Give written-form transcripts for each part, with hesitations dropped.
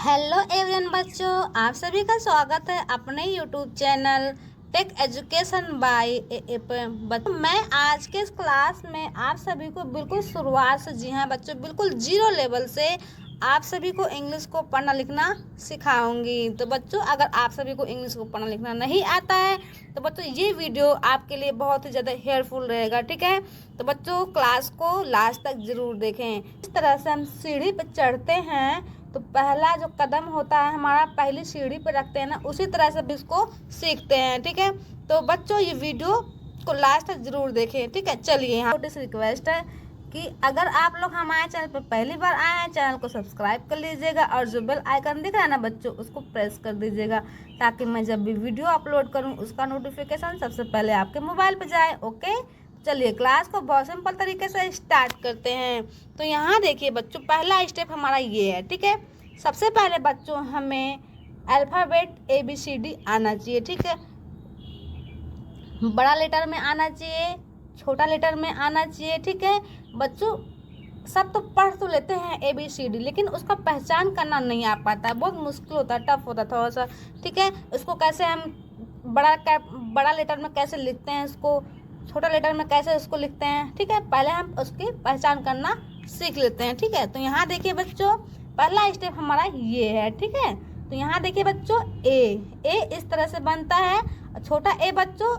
Hello everyone बच्चों, आप सभी का स्वागत है अपने YouTube channel Tech Education by बच्चों। मैं आज के इस क्लास में आप सभी को बिल्कुल शुरुआत से, जी हाँ बच्चों, बिल्कुल जीरो लेवल से आप सभी को इंग्लिश को पढ़ना लिखना सिखाऊंगी। तो बच्चों, अगर आप सभी को इंग्लिश को पढ़ना लिखना नहीं आता है तो बच्चों ये वीडियो आपके लिए बहुत ही ज़्यादा हेल्पफुल रहेगा, ठीक है। तो बच्चों क्लास को लास्ट तक ज़रूर देखें। इस तरह से हम सीढ़ी पर चढ़ते हैं तो पहला जो कदम होता है हमारा, पहली सीढ़ी पर रखते हैं ना, उसी तरह से इसको सीखते हैं, ठीक है। तो बच्चों ये वीडियो को लास्ट तक जरूर देखें, ठीक है। चलिए, यहाँ छोटी सी रिक्वेस्ट है कि अगर आप लोग हमारे चैनल पर पहली बार आए हैं, चैनल को सब्सक्राइब कर लीजिएगा और जो बेल आइकन दिख रहा है ना बच्चों, उसको प्रेस कर दीजिएगा ताकि मैं जब भी वीडियो अपलोड करूँ उसका नोटिफिकेशन सबसे पहले आपके मोबाइल पर जाए। ओके, चलिए क्लास को बहुत सिंपल तरीके से स्टार्ट करते हैं। तो यहाँ देखिए बच्चों, पहला स्टेप हमारा ये है, ठीक है। सबसे पहले बच्चों हमें अल्फ़ाबेट ABCD आना चाहिए, ठीक है। बड़ा लेटर में आना चाहिए, छोटा लेटर में आना चाहिए, ठीक है। बच्चों सब तो पढ़ तो लेते हैं ABCD, लेकिन उसका पहचान करना नहीं आ पाता है, बहुत मुश्किल होता है, टफ होता है थोड़ा सा, ठीक है। उसको कैसे हम बड़ा लेटर में कैसे लिखते हैं, इसको छोटा लेटर में कैसे उसको लिखते हैं, ठीक है। पहले हम उसकी पहचान करना सीख लेते हैं, ठीक है। तो यहाँ देखिए बच्चों, पहला स्टेप हमारा ये है, ठीक है। तो यहाँ देखिए बच्चों, ए इस तरह से बनता है, छोटा ए बच्चों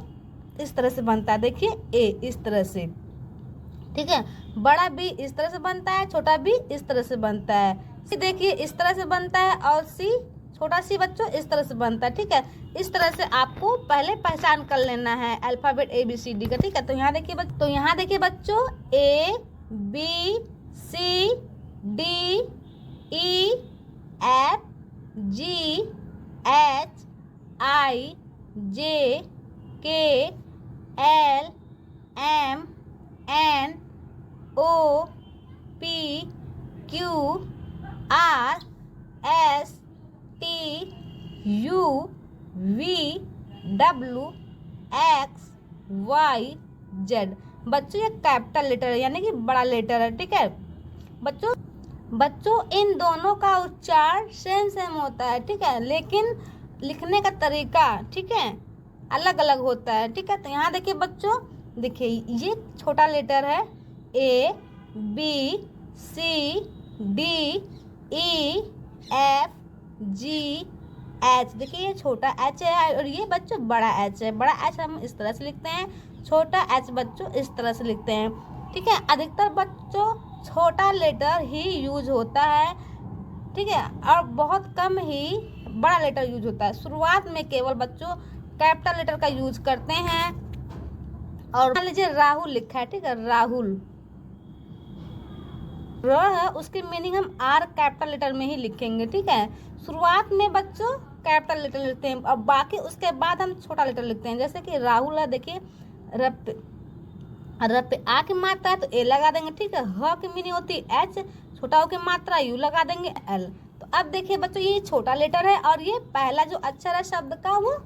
इस तरह से बनता है, देखिए ए इस तरह से, ठीक है। बड़ा बी इस तरह से बनता है, छोटा बी इस तरह से बनता है, सी देखिए इस तरह से बनता है, और सी छोटा सी बच्चों इस तरह से बनता है, ठीक है। इस तरह से आपको पहले पहचान कर लेना है अल्फ़ाबेट ABCD का, ठीक है। तो यहाँ देखिए बच्चों, ABCDEFGHIJKLMNOPQRSTUV बच्चों ये कैपिटल लेटर है, यानी कि बड़ा लेटर है, ठीक है। बच्चों इन दोनों का उच्चारण सेम होता है, ठीक है, लेकिन लिखने का तरीका, ठीक है, अलग अलग होता है, ठीक है। तो यहाँ देखिए बच्चों, देखिए ये छोटा लेटर है ABCDEFGH, देखिए ये छोटा H है और ये बच्चों बड़ा H है। बड़ा H हम इस तरह से लिखते हैं, छोटा H बच्चों इस तरह से लिखते हैं, ठीक है। अधिकतर बच्चों छोटा लेटर ही यूज होता है, ठीक है, और बहुत कम ही बड़ा लेटर यूज होता है। शुरुआत में केवल बच्चों कैपिटल लेटर का यूज करते हैं। और मान लीजिए राहुल लिखा है, ठीक है, राहुल र है, उसकी मीनिंग हम R कैपिटल लेटर में ही लिखेंगे, ठीक है। शुरुआत में बच्चों कैपिटल लेटर लिखते हैं और बाकी उसके बाद हम छोटा लेटर लिखते हैं। जैसे कि राहुल है, देखिए र पे आ की मात्रा है तो ए लगा देंगे, ठीक है। ह की मीनिंग होती है H, छोटा हो की मात्रा यू लगा देंगे L। तो अब देखिए बच्चों, ये छोटा लेटर है और ये पहला जो अक्षर है शब्द का वो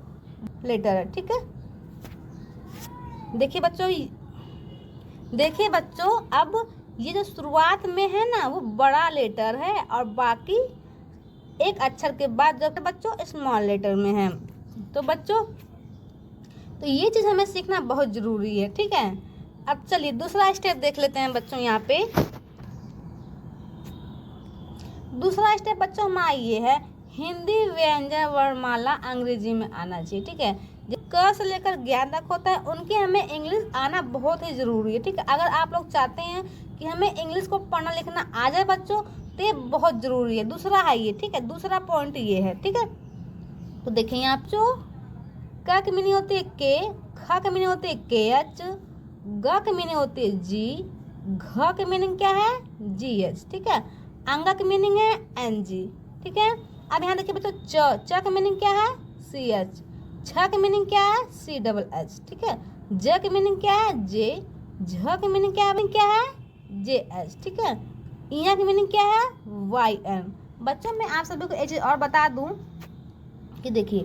लेटर है, ठीक है। देखिए बच्चों अब ये जो शुरुआत में है ना वो बड़ा लेटर है और बाकी एक अक्षर के बाद जो बच्चों स्मॉल लेटर में है। तो बच्चों तो ये चीज़ हमें सीखना बहुत ज़रूरी है, ठीक है। अब चलिए दूसरा स्टेप देख लेते हैं बच्चों। यहाँ पे दूसरा स्टेप बच्चों हमारा ये है, हिंदी व्यंजन वर्णमाला अंग्रेजी में आना चाहिए, ठीक है। क से लेकर ज्ञान तक होता है उनकी हमें इंग्लिश आना बहुत ही ज़रूरी है, ठीक है। अगर आप लोग चाहते हैं कि हमें इंग्लिश को पढ़ना लिखना आ जाए बच्चों, तो ये बहुत ज़रूरी है। दूसरा है ये, ठीक है, दूसरा पॉइंट ये है, ठीक है। तो देखें यहाँ बच्चों, क की मीनिंग होती है के, ख की मीनिंग होती है KH, ग की मीनिंग होती है G, घ की मीनिंग क्या है GH, ठीक है। अंग की मीनिंग है NG, ठीक है। अब यहाँ देखिए बच्चों, च की मीनिंग क्या है CH, छ की मीनिंग क्या है CHH, ठीक है। ज की मीनिंग क्या है J, झ की मीनिंग क्या है JH, ठीक है। इया की मीनिंग क्या है YN। बच्चों मैं आप सभी को एक चीज़ और बता दूं कि देखिए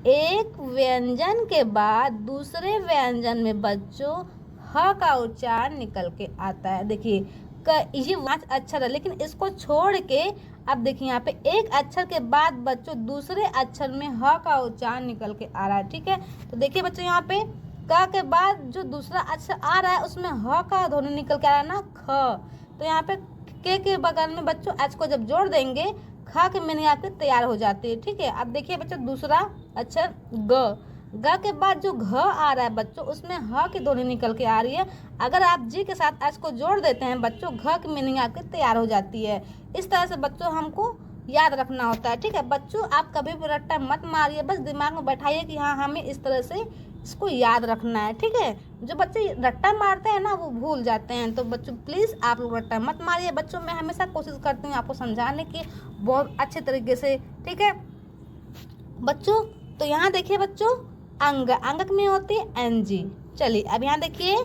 एक व्यंजन के बाद दूसरे व्यंजन में बच्चों ह का उच्चारण निकल के आता है। देखिए क ये 5 अक्षर है, लेकिन इसको छोड़ के अब देखिए यहाँ पे एक अक्षर के बाद बच्चों दूसरे अक्षर में ह का उच्चारण निकल के आ रहा है। ठीक है, तो देखिए बच्चों यहाँ पे क के बाद जो दूसरा अक्षर आ रहा है उसमें ह का ध्वनि निकल के आ रहा है ना, ख। तो यहाँ पे के बगल में बच्चों एच को जब जोड़ देंगे ख की मीनिंग आपके तैयार हो जाती है। ठीक है, अब देखिए बच्चों दूसरा अक्षर ग के बाद जो घ आ रहा है बच्चों उसमें ह की ध्वनि निकल के आ रही है। अगर आप जी के साथ एच को जोड़ देते हैं बच्चों घ की मीनिंग आपकी तैयार हो जाती है। इस तरह से बच्चों हमको याद रखना होता है। ठीक है बच्चों, आप कभी भी रट्टा मत मारिए, बस दिमाग में बैठाइए कि हाँ हमें इस तरह से इसको याद रखना है। ठीक है, जो बच्चे रट्टा मारते हैं ना वो भूल जाते हैं, तो बच्चों प्लीज़ आप लोग रट्टा मत मारिए। बच्चों मैं हमेशा कोशिश करती हूँ आपको समझाने की बहुत अच्छे तरीके से। ठीक है बच्चों, तो यहाँ देखिए बच्चों अंगक में होती है एनजी। चलिए अब यहाँ देखिए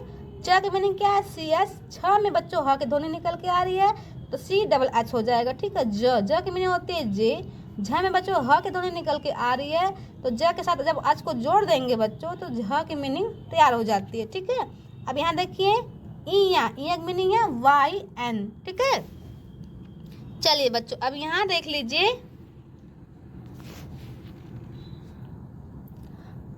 च की मीनिंग क्या है, सी एस। छ में बच्चों ह की ध्वनि निकल के आ रही है तो सी डबल एच हो जाएगा। ठीक है, ज की मीनिंग होती है जे। झ में बच्चों ह की ध्वनि निकल के आ रही है तो ज के साथ जब एच को जोड़ देंगे बच्चों तो झ की मीनिंग तैयार हो जाती है। ठीक है, अब यहाँ देखिए ईया की मीनिंग है वाई एन। ठीक है, चलिए बच्चों अब यहाँ देख लीजिए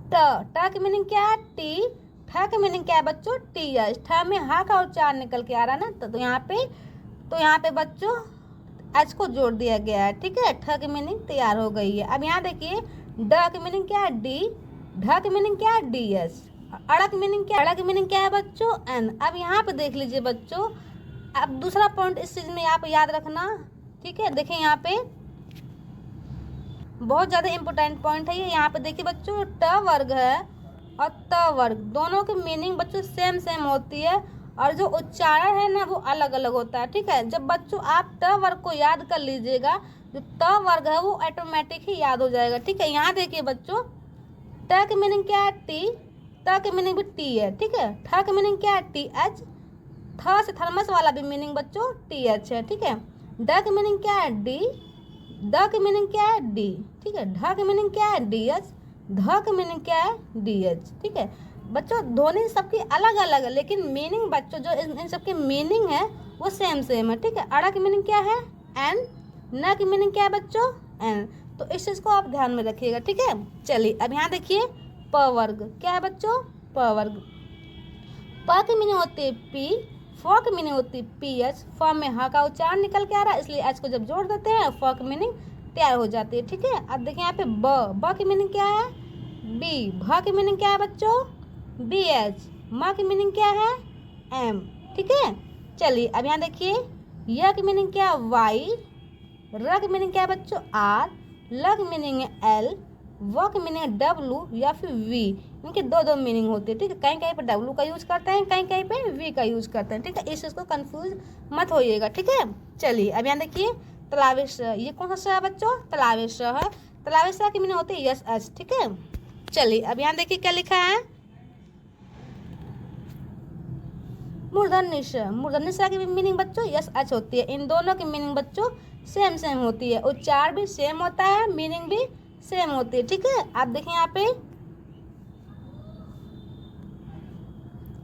ट की मीनिंग क्या है, टी। ठ की मीनिंग क्या है बच्चों, टी एच। ठ में हा का उच्चारण निकल के आ रहा है ना, तो यहाँ पे बच्चों एच को जोड़ दिया गया है। ठीक है, ठ की मीनिंग तैयार हो गई है। अब यहाँ देखिए ड की मीनिंग क्या है, डी। ढ की मीनिंग क्या है, डी एस। अड़ की मीनिंग क्या है, अड़ की मीनिंग क्या है बच्चों, एन। अब यहाँ पे देख लीजिए बच्चों, अब दूसरा पॉइंट इस चीज में आप याद रखना। ठीक है, देखिए यहाँ पे बहुत ज़्यादा इम्पोर्टेंट पॉइंट है ये। यहाँ पे देखिए बच्चों ट वर्ग है और त वर्ग, दोनों की मीनिंग बच्चों सेम होती है और जो उच्चारण है ना वो अलग अलग होता है। ठीक है, जब बच्चों आप ट वर्ग को याद कर लीजिएगा, जो त वर्ग है वो ऑटोमेटिक ही याद हो जाएगा। ठीक है, यहाँ देखिए बच्चों ट की मीनिंग क्या है, टी। त की मीनिंग भी टी है। ठीक है, ठ की मीनिंग क्या है, टी एच। थ से थर्मस वाला भी मीनिंग बच्चों टी एच है। ठीक है, ड की मीनिंग क्या है, डी। द की मीनिंग क्या है, डी। ठीक है, ढ की मीनिंग क्या है, डी एच। ध की मीनिंग क्या है, डी एच। ठीक है बच्चों, ध्वनि सबकी अलग अलग है लेकिन मीनिंग बच्चों जो इन सबकी मीनिंग है वो सेम है। ठीक है, अड़ा की मीनिंग क्या है, एन। न की मीनिंग क्या है बच्चों, एन। तो इस चीज़ को आप ध्यान में रखिएगा। ठीक है, चलिए अब यहाँ देखिए प वर्ग क्या है बच्चों, प वर्ग। प की मीनिंग होती है पी। फ की मीनिंग होती है पी एच। फ में ह का उच्चारण निकल के आ रहा है इसलिए एच को जब जोड़ देते हैं फ की मीनिंग तैयार हो जाती है। ठीक है, अब देखिए यहाँ पे ब की मीनिंग क्या है, बी। भ की मीनिंग क्या है बच्चों, बी एच। म की मीनिंग क्या है, एम। ठीक है, चलिए अब यहाँ देखिए य की मीनिंग क्या है, वाई। र की मीनिंग क्या है बच्चों, आर। ल की मीनिंग है एल। व की मीनिंग है डब्लू या फिर वी। इनकी दो मीनिंग होती है। ठीक है, कहीं कहीं पे डब्लू का यूज करते हैं, कहीं कहीं पे वी का यूज करते हैं। ठीक है, इस चीज़ को कंफ्यूज मत होइएगा। ठीक है, चलिए अब यहाँ देखिए तलावेश, ये कौन सा है बच्चों, तलावेश है। तलावेश की मीनिंग होती है यस एच। ठीक है, चलिए अब यहाँ देखिए क्या लिखा है, मूर्धन्य ष। मूर्धन्य ष की मीनिंग बच्चों यस एच होती है। इन दोनों की मीनिंग बच्चों सेम होती है, उच्चारण भी सेम होता है, मीनिंग भी सेम होती है। ठीक है, आप देखिए यहाँ पे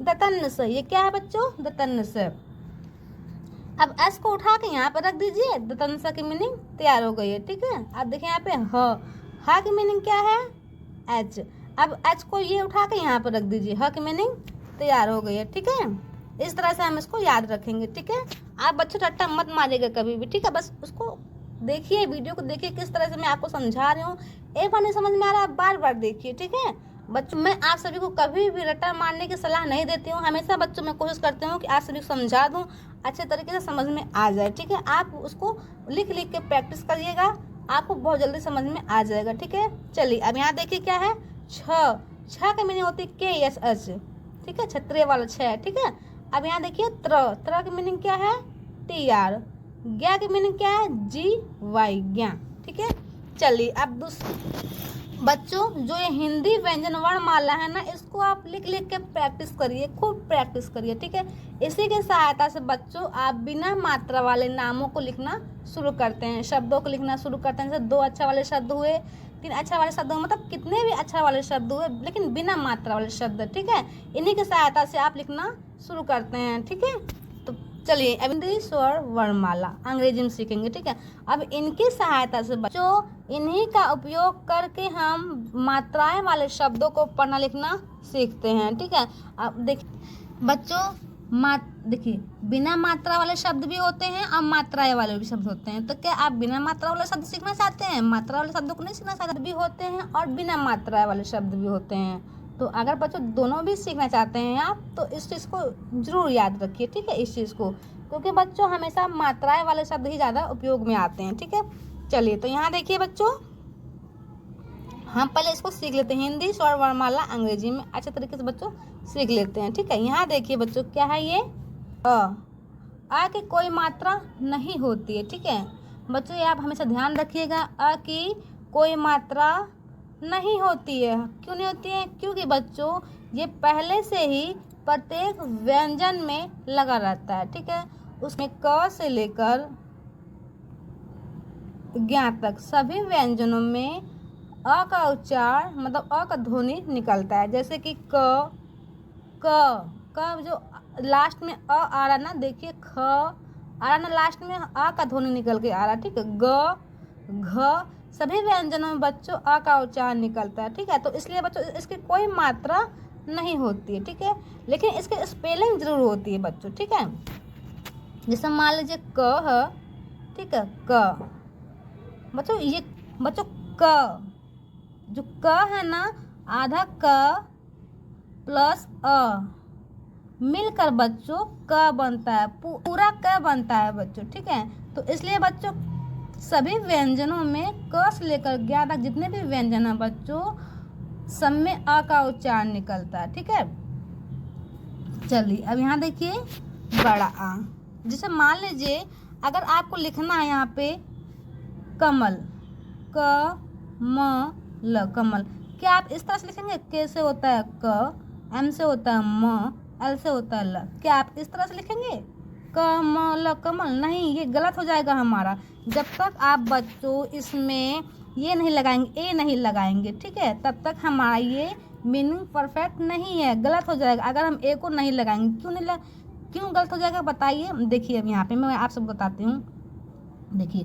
दतन्न स, ये क्या है बच्चों, दतन्न स। अब एस को उठा के यहाँ पर रख दीजिए, दतन्न स की मीनिंग तैयार हो गई है। ठीक है, आप देखिए यहाँ पे ह की मीनिंग क्या है, एच। अब एच को ये उठा के यहाँ पर रख दीजिए, ह की मीनिंग तैयार हो गई है। ठीक है, इस तरह से हम इसको याद रखेंगे। ठीक है, आप बच्चों रट्टा मत मारिएगा कभी भी। ठीक है, बस उसको देखिए, वीडियो को देखिए किस तरह से मैं आपको समझा रही हूँ। एक बार नहीं समझ में आ रहा है बार बार देखिए। ठीक है बच्चों, मैं आप सभी को कभी भी रट्टा मारने की सलाह नहीं देती हूँ। हमेशा बच्चों मैं कोशिश करती हूँ कि आप सभी को समझा दूँ, अच्छे तरीके से समझ में आ जाए। ठीक है, आप उसको लिख के प्रैक्टिस करिएगा, आपको बहुत जल्दी समझ में आ जाएगा। ठीक है, चलिए अब यहाँ देखिए क्या है, छ की मीनिंग होती है के एस एच। ठीक है, क्षत्रिय वाला छ है। ठीक है, अब यहाँ देखिए त्र की मीनिंग क्या है, टी आर। ज्ञा की मीनिंग क्या है, जी वाई, ज्ञा। ठीक है, चलिए अब बच्चों जो ये हिंदी व्यंजन वर्णमाला है ना, इसको आप लिख के प्रैक्टिस करिए, खूब प्रैक्टिस करिए। ठीक है, इसी की सहायता से बच्चों आप बिना मात्रा वाले नामों को लिखना शुरू करते हैं, शब्दों को लिखना शुरू करते हैं। जैसे 2 अक्षर वाले शब्द हुए, 3 अक्षर वाले शब्द हुए, मतलब कितने भी अक्षर वाले शब्द हुए लेकिन बिना मात्रा वाले शब्द। ठीक है, इन्हीं की सहायता से आप लिखना शुरू करते हैं। ठीक है, तो चलिए अब हिंदी स्वर वर्णमाला अंग्रेजी में सीखेंगे, ठीक है। अब इनकी सहायता से बच्चों इन्हीं का उपयोग करके हम मात्राएं वाले शब्दों को पढ़ना लिखना सीखते हैं, ठीक है। अब देखिए बच्चों देखिए बिना मात्रा वाले शब्द भी होते हैं और मात्राएं वाले भी शब्द होते हैं। तो क्या आप बिना मात्रा वाले शब्द सीखना चाहते हैं? मात्रा वाले शब्दों को नहीं सीखना चाहते? भी होते हैं और बिना मात्रा वाले शब्द भी होते हैं। तो अगर बच्चों दोनों भी सीखना चाहते हैं आप, तो इस चीज़ को जरूर याद रखिए, ठीक है, इस चीज़ को, क्योंकि बच्चों हमेशा मात्राएं वाले शब्द ही ज़्यादा उपयोग में आते हैं, ठीक है। चलिए तो यहाँ देखिए बच्चों, हम पहले इसको सीख लेते हैं, हिंदी स्वर वर्णमाला अंग्रेजी में अच्छे तरीके से बच्चों सीख लेते हैं, ठीक है। यहाँ देखिए बच्चों क्या है ये अ की कोई मात्रा नहीं होती है, ठीक है बच्चों, ये आप हमेशा ध्यान रखिएगा, अ की कोई मात्रा नहीं होती है। क्यों नहीं होती है? क्योंकि बच्चों ये पहले से ही प्रत्येक व्यंजन में लगा रहता है, ठीक है। उसमें क से लेकर ज्ञ तक सभी व्यंजनों में अ का उच्चार मतलब अ का ध्वनि निकलता है। जैसे कि क जो लास्ट में अ आ रहा ना, देखिए ख आ रहा ना, लास्ट में अ का ध्वनि निकल के आ रहा, ठीक है। ग घ सभी व्यंजनों में बच्चों अ का उच्चारण निकलता है, ठीक है। तो इसलिए बच्चों इसकी कोई मात्रा नहीं होती है, ठीक है, लेकिन इसकी स्पेलिंग जरूर होती है बच्चों, ठीक है। जैसे मान लीजिए क है, ठीक है, क बच्चों, ये बच्चों क जो क है ना, आधा क प्लस अ मिलकर बच्चों क बनता है, पूरा क बनता है बच्चों, ठीक है। तो इसलिए बच्चों सभी व्यंजनों में क से लेकर ज्ञ तक जितने भी व्यंजन है बच्चों सब में अ का उच्चारण निकलता है, ठीक है। चलिए अब यहाँ देखिए बड़ा आ, जैसे मान लीजिए अगर आपको लिखना है यहाँ पे कमल, क म ल कमल, क्या आप इस तरह से लिखेंगे? के से होता है क, एम से होता है म, एल से होता है ल, क्या आप इस तरह से लिखेंगे क म ल कमल? नहीं, ये गलत हो जाएगा हमारा। जब तक आप बच्चों इसमें ये नहीं लगाएंगे, ए नहीं लगाएंगे, ठीक है, तब तक हमारा ये मीनिंग परफेक्ट नहीं है, गलत हो जाएगा। अगर हम ए को नहीं लगाएंगे, क्यों गलत हो जाएगा बताइए? देखिए अब यहाँ पे मैं आप सबको बताती हूँ, देखिए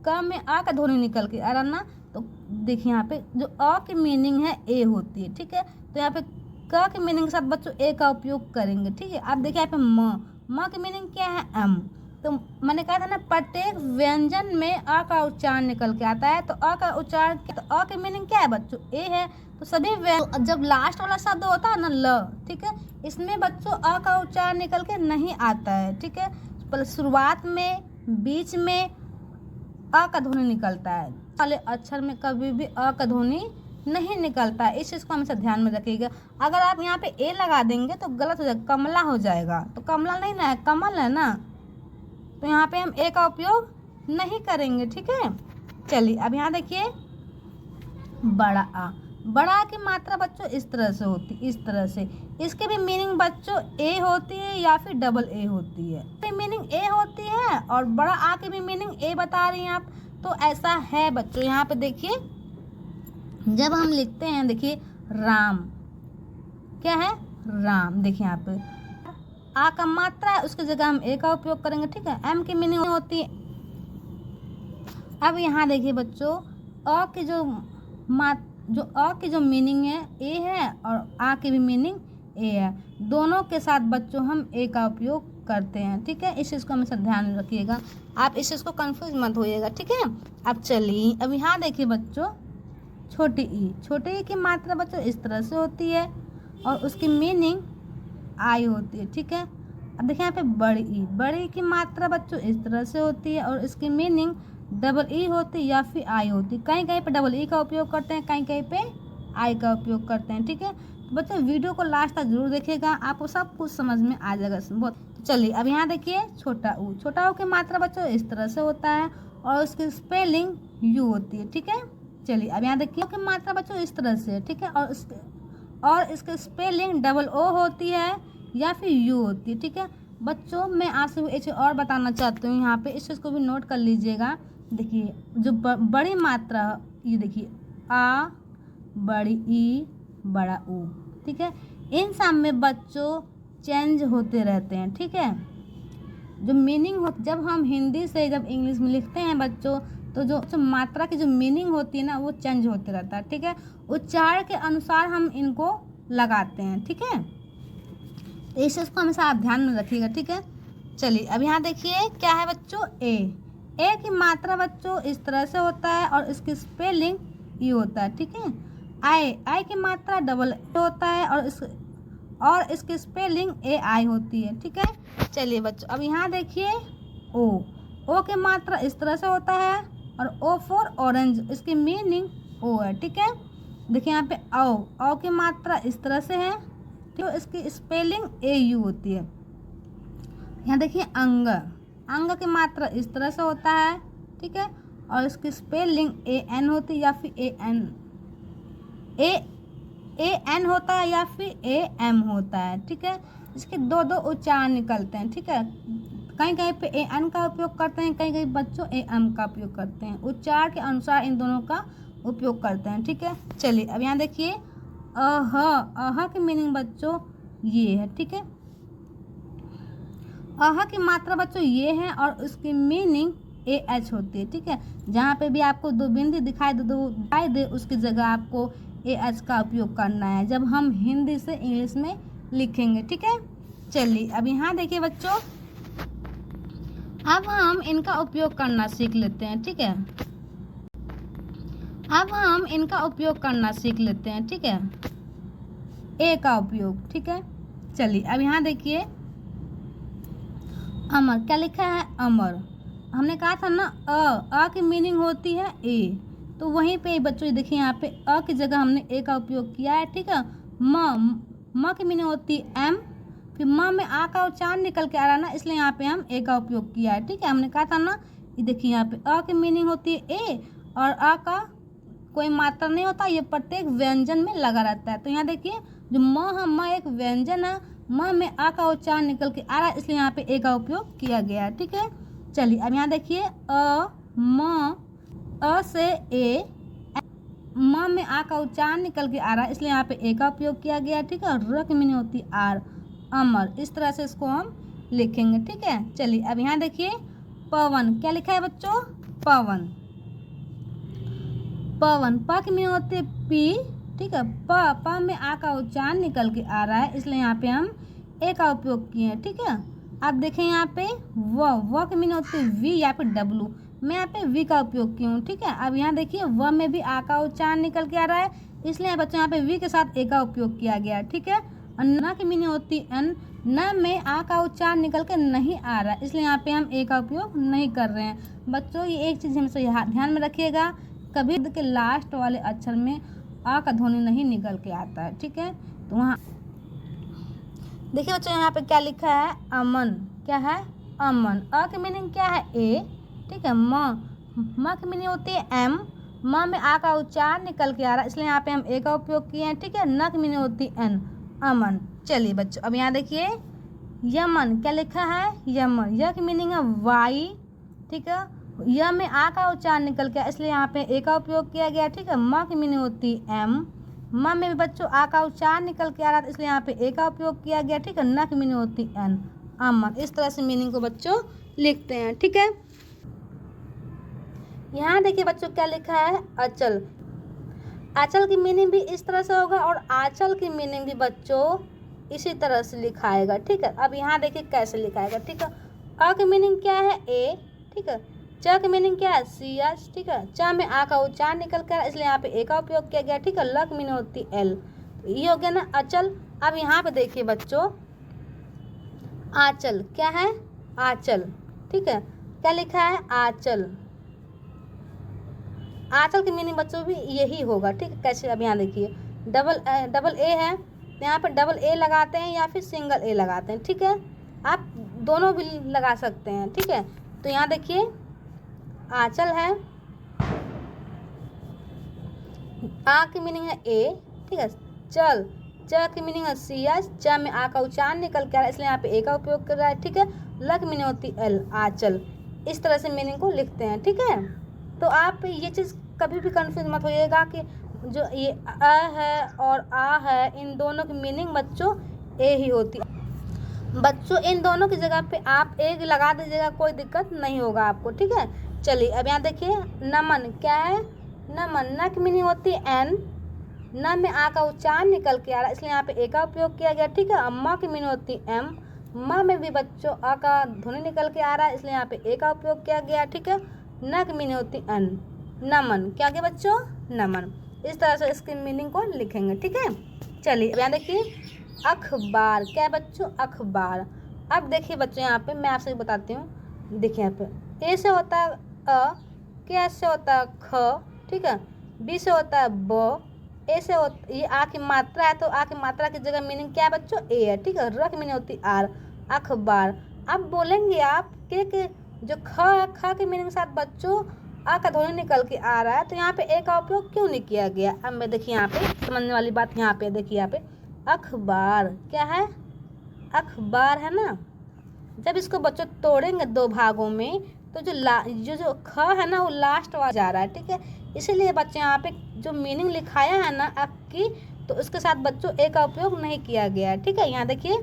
क में आ का ध्वनि निकल के आ रहा ना, तो देखिए यहाँ पे जो अ की मीनिंग है ए होती है, ठीक है। तो यहाँ पे क के मीनिंग के साथ बच्चों ए का उपयोग करेंगे, ठीक है। अब देखिए यहाँ पे म की मीनिंग क्या है? एम। तो मैंने कहा था ना प्रत्येक व्यंजन में अ का उच्चारण निकल के आता है, तो अ का उच्चारण, तो अ की मीनिंग क्या है बच्चों? ए है। तो सभी जब लास्ट वाला शब्द होता है ना ल, ठीक है, इसमें बच्चों अ का उच्चारण निकल के नहीं आता है, ठीक है। पहले शुरुआत में, बीच में अ का ध्वनि निकलता है, वाले अक्षर में कभी भी अ का ध्वनि नहीं निकलता है। इस चीज़ को हमेशा ध्यान में रखिएगा। अगर आप यहाँ पे ए लगा देंगे तो गलत हो जाएगा, कमला हो जाएगा। तो कमला नहीं ना है, कमल है ना, तो यहाँ पे हम ए का उपयोग नहीं करेंगे, ठीक है। चलिए अब यहाँ देखिए बड़ा आ, बड़ा की मात्रा बच्चों इस तरह से होती, इस तरह से, इसके भी मीनिंग बच्चों ए होती है या फिर डबल ए होती है। तो मीनिंग ए होती है और बड़ा आ की भी मीनिंग ए बता रही हैं आप, तो ऐसा है बच्चों। यहाँ पे देखिए जब हम लिखते हैं, देखिए राम, क्या है? राम। देखिए यहाँ पे आ का मात्रा है, उसकी जगह हम ए का उपयोग करेंगे, ठीक है। एम की मीनिंग होती है। अब यहाँ देखिए बच्चों अ की जो अ की जो मीनिंग है ए है और आ की भी मीनिंग ए है, दोनों के साथ बच्चों हम ए का उपयोग करते हैं, ठीक है। इस चीज़ को हमेशा ध्यान में रखिएगा, आप इस चीज़ को कंफ्यूज मत होइएगा, ठीक है। अब चलिए अब यहाँ देखिए बच्चों छोटी ई की मात्रा बच्चों इस तरह से होती है और उसकी मीनिंग आई होती है, ठीक है। अब देखिए यहाँ पे बड़ी की मात्रा बच्चों इस तरह से होती है और इसकी मीनिंग डबल ई होती है या फिर आई होती है। कहीं कहीं पे डबल ई का उपयोग करते हैं, कहीं कहीं पे आई का उपयोग करते हैं, ठीक है। तो बच्चों वीडियो को लास्ट तक जरूर देखिएगा, आपको सब कुछ समझ में आ जाएगा बहुत। चलिए अब यहाँ देखिए छोटा ऊ की मात्रा बच्चों इस तरह से होता है और उसकी स्पेलिंग यू होती है, ठीक है। चलिए अब यहाँ देखिए की मात्रा बच्चों इस तरह से, ठीक है, और इसकी स्पेलिंग डबल ओ होती है या फिर यू होती है, ठीक है। बच्चों मैं आपसे एक चीज़ और बताना चाहती हूँ, यहाँ पे इस चीज़ को भी नोट कर लीजिएगा। देखिए जो बड़ी मात्रा, ये देखिए आ, बड़ी ई, बड़ा ऊ, ठीक है, इन सब में बच्चों चेंज होते रहते हैं, ठीक है। जो मीनिंग हो, जब हम हिंदी से जब इंग्लिश में लिखते हैं बच्चों, तो जो मात्रा की जो मीनिंग होती है ना, वो चेंज होते रहता है, ठीक है। उच्चारण के अनुसार हम इनको लगाते हैं, ठीक है। इस चीज़ को हमेशा आप ध्यान में रखिएगा, ठीक है। चलिए अब यहाँ देखिए क्या है बच्चों, ए की मात्रा बच्चों इस तरह से होता है और इसकी स्पेलिंग ई होता है, ठीक है। आई की मात्रा डबल ए होता है और इसकी स्पेलिंग AI होती है, ठीक है। चलिए बच्चों अब यहाँ देखिए ओ की मात्रा इस तरह से होता है और O फॉर ऑरेंज, इसकी मीनिंग O है, ठीक है। देखिए यहाँ पे औ की मात्रा इस तरह से है, तो इसकी स्पेलिंग AU होती है। यहाँ देखिए अंग की मात्रा इस तरह से होता है, ठीक है, और इसकी स्पेलिंग AN होती है या फिर AN होता है या फिर AM होता है, ठीक है। इसके दो उच्चारण निकलते हैं, ठीक है। कहीं कहीं पे AN का उपयोग करते हैं, कहीं कहीं बच्चों AM का उपयोग करते हैं। उच्चारण के अनुसार इन दोनों का उपयोग करते हैं, ठीक है। चलिए अब यहाँ देखिए अह की मीनिंग बच्चों ये है, ठीक है। अह की मात्रा बच्चों ये है और उसकी मीनिंग AH होती है, ठीक है। जहाँ पे भी आपको दो बिंदी दिखाई दे उसकी जगह आपको AH का उपयोग करना है जब हम हिंदी से इंग्लिश में लिखेंगे, ठीक है। चलिए अब यहाँ देखिए बच्चों, अब हम इनका उपयोग करना सीख लेते हैं, ठीक है। अब हम इनका उपयोग करना सीख लेते हैं, ठीक है। ए का उपयोग, ठीक है। चलिए अब यहाँ देखिए अमर, क्या लिखा है अमर। हमने कहा था ना अ की मीनिंग होती है ए, तो वहीं पे बच्चों देखिए यहाँ पे अ की जगह हमने ए का उपयोग किया है, ठीक है। म की मीनिंग होती है एम, फिर म में आ का उच्चारण निकल के आ रहा है ना, इसलिए यहाँ पे हम ए का उपयोग किया है, ठीक है। हमने कहा था ना, ये देखिए यहाँ पे अ की मीनिंग होती है ए और अ का कोई मात्रा नहीं होता, ये प्रत्येक व्यंजन में लगा रहता है। तो यहाँ देखिए जो म एक व्यंजन है, म में आ का उच्चारण निकल के आ रहा है, इसलिए यहाँ पे ए का उपयोग किया गया है, ठीक है। चलिए अब यहाँ देखिए अ से ए, म में आ का उच्चारण निकल के आ रहा है, इसलिए यहाँ पे ए का उपयोग किया गया है, ठीक है। र की मीनिंग होती है आर, अमर, इस तरह से इसको हम लिखेंगे, ठीक है। चलिए अब यहाँ देखिए पवन, क्या लिखा है बच्चों पवन। पवन प की मीनिंग होती है पी, ठीक है। प में आ का उच्चारण निकल के आ रहा है, इसलिए यहाँ पे हम ए का उपयोग किए हैं, ठीक है। आप देखें यहाँ पे व की मीनिंग होती है वी या फिर डब्लू, मैं यहाँ पे वी का उपयोग की हूँ, ठीक है। अब यहाँ देखिए व में भी आ का उच्चारण निकल के आ रहा है, इसलिए बच्चों यहाँ पे वी के साथ ए का उपयोग किया गया, ठीक है। और न की मीनिंग होती है एन, न में आ का उच्चारण निकल के नहीं आ रहा है, इसलिए यहाँ पे हम ए का उपयोग नहीं कर रहे हैं। बच्चों ये एक चीज़ हमेशा ध्यान में रखिएगा, कभी के लास्ट वाले अक्षर में आ का ध्वनि नहीं निकल के आता है, ठीक है। तो वहाँ देखिए बच्चों यहाँ पे क्या लिखा है अमन, क्या है अमन। अ की मीनिंग क्या है ए, ठीक है। म की मीनिंग होती है एम, म में आ का उच्चारण निकल के आ रहा है, इसलिए यहाँ पे हम ए का उपयोग किए हैं, ठीक है। न की मीनिंग होती है एन, अमन। चलिए बच्चों अब यहाँ देखिए यमन, क्या लिखा है यमन। य की मीनिंग है वाई, ठीक है। य में आ का उच्चारण निकल के इसलिए यहाँ पे ए का उपयोग किया गया, ठीक है। म की मीनिंग होती है एम, म में भी बच्चों आ का उच्चारण निकल के आ रहा था, इसलिए यहाँ पे ए का उपयोग किया गया, ठीक है। न की मीनिंग होती है एन, अमन। इस तरह से मीनिंग को बच्चों लिखते हैं, ठीक है। यहाँ देखिए बच्चों क्या लिखा है अचल। आंचल की मीनिंग भी इस तरह से होगा और आंचल की मीनिंग भी बच्चों इसी तरह से लिखाएगा, ठीक है। अब यहाँ देखिए कैसे लिखाएगा, ठीक है। अ की मीनिंग क्या है ए, ठीक है। च की मीनिंग क्या है सी एच, ठीक है। च में आ का उच्चारण निकल कर इसलिए यहाँ पे ए का उपयोग किया गया, ठीक है। ल की मीनिंग होती है एल, तो ये हो गया ना अचल। अब यहाँ पे देखिए बच्चों आंचल, क्या है आंचल, ठीक है। क्या लिखा है आंचल। आंचल की मीनिंग बच्चों भी यही होगा, ठीक है। कैसे, अब यहाँ देखिए डबल ए है, तो यहाँ पर डबल ए लगाते हैं या फिर सिंगल ए लगाते हैं, ठीक है। आप दोनों भी लगा सकते हैं, ठीक है। तो यहाँ देखिए आंचल है, आ की मीनिंग है ए, ठीक है। चल, च की मीनिंग है सी एच, च में आ का उच्चारण निकल के आ रहा है इसलिए यहाँ पे ए का उपयोग कर रहा है, ठीक है। ल की मीनिंग होती है एल, आंचल। इस तरह से मीनिंग को लिखते हैं, ठीक है। तो आप ये चीज़ कभी भी कंफ्यूज मत होइएगा कि जो ये अ है और आ है, इन दोनों की मीनिंग बच्चों ए ही होती है। बच्चों इन दोनों की जगह पे आप एक लगा दीजिएगा, कोई दिक्कत नहीं होगा आपको, ठीक है। चलिए अब यहाँ देखिए, नमन क्या है, नमन, न की मीनिंग होती है एन, न में आ का उच्चारण निकल के आ रहा है इसलिए यहाँ पे ए का उपयोग किया गया, ठीक है। अम्मा की मीनिंग होती है एम, माँ में भी बच्चों आ का ध्वनि निकल के आ रहा है इसलिए यहाँ पे ए का उपयोग किया गया, ठीक है। न की मीनिंग होती है अन, नमन, क्या गया बच्चों, नमन। इस तरह से इसकी मीनिंग को लिखेंगे, ठीक है। चलिए अब यहाँ देखिए, अखबार क्या है बच्चों, अखबार। अब देखिए बच्चों यहाँ पे मैं आपसे बताती हूँ, देखिए यहाँ पे ए से होता है अ, के से होता है ख, ठीक है, बी से होता है ब, ए से होता, ये आ की मात्रा है तो आ की मात्रा की जगह मीनिंग क्या है बच्चों, ए है, ठीक है। र की मीनिंग होती है आर, अखबार। अब बोलेंगे आप के जो ख की मीनिंग के साथ बच्चों आ का ध्वनि निकल के आ रहा है तो यहाँ पे ए का उपयोग क्यों नहीं किया गया। अब मैं देखिए यहाँ पे समझने वाली बात यहाँ पे देखिए, यहाँ पे अखबार क्या है, अखबार है ना। जब इसको बच्चों तोड़ेंगे दो भागों में तो जो ख है ना वो लास्ट वाला जा रहा है, ठीक है। इसीलिए बच्चों यहाँ पे जो मीनिंग लिखाया है ना अक की, तो उसके साथ बच्चों ए का उपयोग नहीं किया गया है, ठीक है। यहाँ देखिए,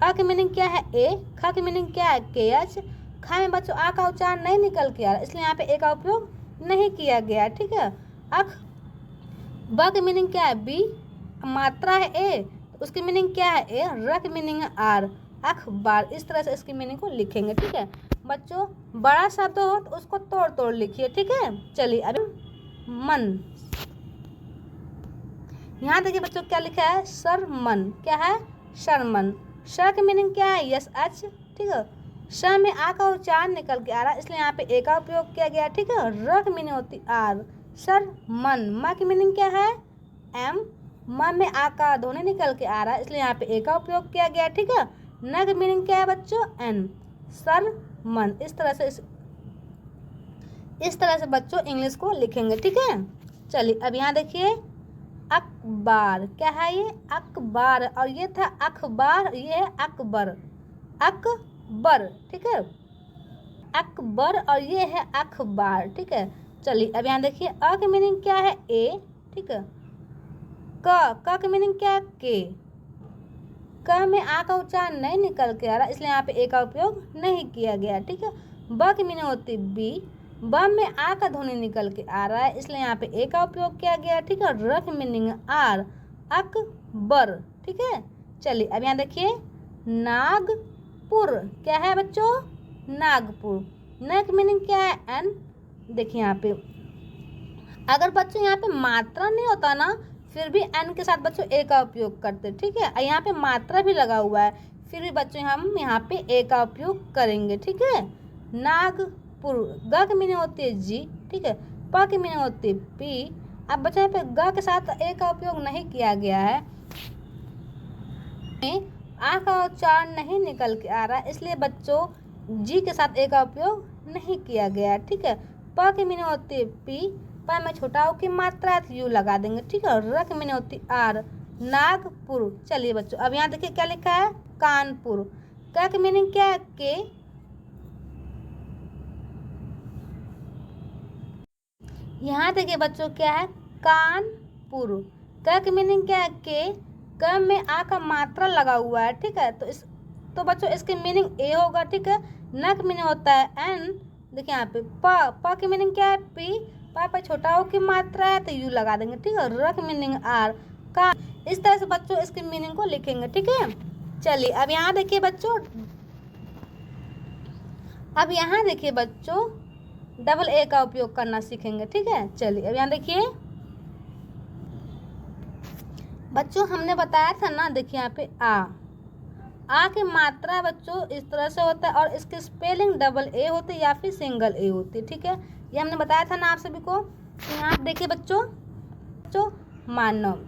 अ की मीनिंग क्या है ए, ख की मीनिंग क्या है के एच, ख में बच्चों आ का उच्चारण नहीं निकल के आ रहा इसलिए यहाँ पे ए का उपयोग नहीं किया गया है, ठीक है। अख, ब की मीनिंग क्या है बी, मात्रा है ए, उसकी मीनिंग क्या है ए, र की मीनिंग है आर, अखबार। इस तरह से इसकी मीनिंग को लिखेंगे, ठीक है। बच्चों बड़ा शब्द हो तो उसको तोड़ तोड़ लिखिए, ठीक है। चलिए अब मन, यहाँ देखिए बच्चों क्या लिखा है, शरमन क्या है, शरमन। श की मीनिंग क्या है यस एच, ठीक है। श में आ का उच्चारण निकल के आ रहा है इसलिए यहाँ पे ए का उपयोग किया गया, ठीक है। र की मीनिंग होती आर, शरमन। म की मीनिंग क्या है एम, म में आ का ध्वनि निकल के आ रहा है इसलिए यहाँ पे ए का उपयोग किया गया, ठीक है। न की मीनिंग क्या है बच्चों एन, शरमन। इस तरह से बच्चों इंग्लिश को लिखेंगे, ठीक है। चलिए अब यहाँ देखिए, अखबार क्या है, ये अखबार, और ये था अखबार, ये है अकबर, अकबर, ठीक है। अकबर और ये है अखबार, ठीक है। चलिए अब यहाँ देखिए, अ की मीनिंग क्या है ए, ठीक है। क की मीनिंग क्या है के, क में आ का उच्चारण नहीं निकल के आ रहा इसलिए यहाँ पे ए का उपयोग नहीं किया गया, ठीक है। ब की मीनिंग होती बी, ब में आ का ध्वनि निकल के आ रहा है इसलिए यहाँ पे ए का उपयोग किया गया, ठीक है। र की मीनिंग आर, अकबर, ठीक है। चलिए अब यहाँ देखिए, नागपुर क्या है बच्चों, नागपुर। न की मीनिंग क्या है एन, देखिए यहाँ पे अगर बच्चों यहाँ पे मात्रा नहीं होता ना फिर भी एन के साथ बच्चों ए का उपयोग करते, ठीक है। यहाँ पे मात्रा भी लगा हुआ है फिर भी बच्चों हम यहाँ पे ए का उपयोग करेंगे, ठीक है। नागपुर। ग की मीनिंग होती है जी, ठीक है। प की मीनिंग होती है पी। अब बच्चों यहाँ पे ग के साथ ए का उपयोग नहीं किया गया है, आ का उच्चारण नहीं निकल के आ रहा है इसलिए बच्चों जी के साथ ए का उपयोग नहीं किया गया है, ठीक है। प की मीनिंग होती है पी, प में छोटा ओ की मात्रा है तो यू लगा देंगे, ठीक है। र की मीनिंग होती है आर, नागपुर। चलिए बच्चों अब यहाँ देखिए क्या लिखा है, कानपुर। क की मीनिंग क्या है के, यहाँ देखिए बच्चों क्या है कानपुर। क की मीनिंग क्या है के, क में आ का मात्रा लगा हुआ है, ठीक है। तो बच्चों इसकी मीनिंग ए होगा, ठीक है। न की मीनिंग होता है एन, देखिए यहाँ पे प की मीनिंग क्या है पी, पर छोटा ओ की मात्रा है तो यू लगा देंगे, ठीक है। र की मीनिंग आर, का। इस तरह से बच्चों इसकी मीनिंग को लिखेंगे, ठीक है। चलिए अब यहाँ देखिए बच्चों, डबल ए का उपयोग करना सीखेंगे, ठीक है। चलिए अब यहाँ देखिए बच्चों, हमने बताया था ना, देखिए यहाँ पे आ की मात्रा बच्चों इस तरह से होता है और इसकी स्पेलिंग डबल ए होती है या फिर सिंगल ए होती है, ठीक है। ये हमने बताया था ना आप सभी को। यहाँ देखिए बच्चों मानव,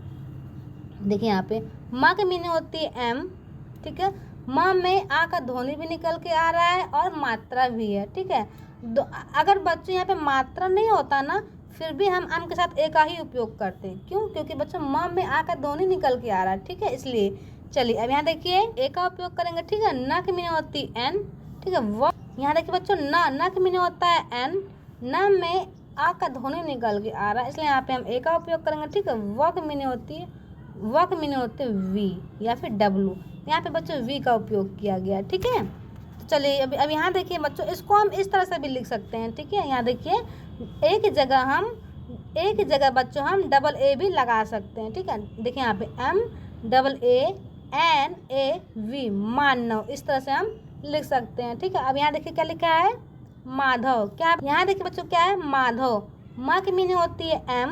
देखिए यहाँ पे म की मीनिंग होती है एम, ठीक है। म में आ का ध्वनि भी निकल के आ रहा है और मात्रा भी है, ठीक है। अगर बच्चों यहाँ पे मात्रा नहीं होता ना फिर भी हम एम के साथ ए का ही उपयोग करते हैं, क्यों, क्योंकि बच्चों म में आ का ध्वनि निकल के आ रहा है, ठीक है, इसलिए। चलिए अब यहाँ देखिए ए का उपयोग करेंगे, ठीक है। न की मीनिंग होती है एन, ठीक है। व यहाँ देखिए बच्चों न की मीनिंग होता है एन, न में आ का ध्वनि निकल के आ रहा है, इसलिए यहाँ पे हम ए का उपयोग करेंगे। ठीक है, वक मीनिंग होती है वी या फिर डब्लू, यहाँ पे बच्चों वी का उपयोग किया गया। ठीक है, तो चलिए अब यहाँ देखिए बच्चों, इसको हम इस तरह से भी लिख सकते हैं। ठीक है, यहाँ देखिए एक ही जगह बच्चों हम डबल ए भी लगा सकते हैं। ठीक है, देखिए यहाँ पे MAANAV मानव, इस तरह से हम लिख सकते हैं। ठीक है, अब यहाँ देखिए क्या लिखा है, माधव। क्या यहाँ देखिए बच्चों क्या है, माधव। म की मीनिंग होती है M,